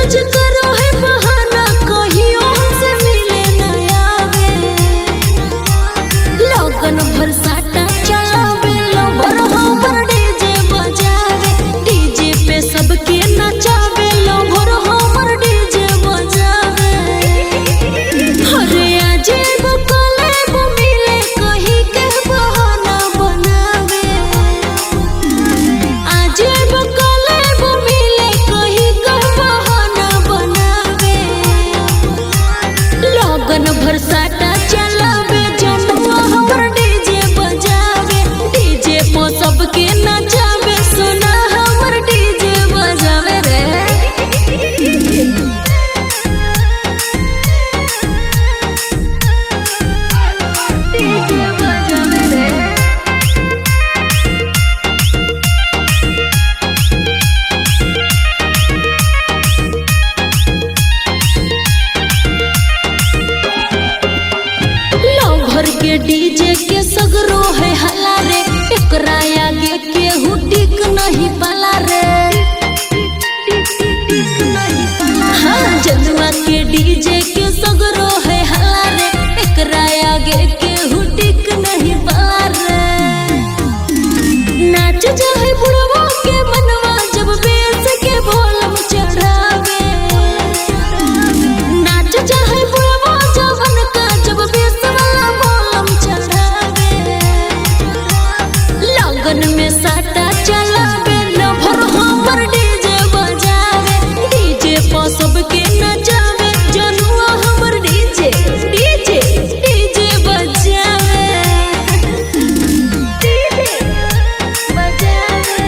रोज करो है बहाना, कहियो हमसे मिले न आवे। लगन भर साटा चलावे, लवर हमर डीजे बजावे। डीजे पे सबके नचावे, लवर हमर डीजे बजावे। अरे आज एगो कले वो मिले, कहीं के बहाना बनावे। आज एगो कले वो मिले, कहीं के बहाना बनावे। लगन भर साटा चलावे, जनुआ हमर डीजे बजावे। डीजे पे सबके नचावे, सुना हमर डीजे बजावे रे। डीजे बजावे रे। लवर के डीजे के सगरो है हला रे, एकरा आगे केहू टिक नहीं पाला रे। हाँ, जनुआ के डीजे के सगरो है हला रे, एकरा आगे केहू टिक नहीं पाला रे। नाच जाए बुढ़वा के मनवा, जब बेस के भोलम चढ़ावे। नाच जाए बुढ़वा जवन का, जब बेस वाला भोलम चढ़ावे। लगन में साटा चलावे, लवर हमर डीजे बजावे। डीजे पे सबके नचावे, जनुआ हमर डीजे डीजे डीजे बजावे। डीजे बजावे।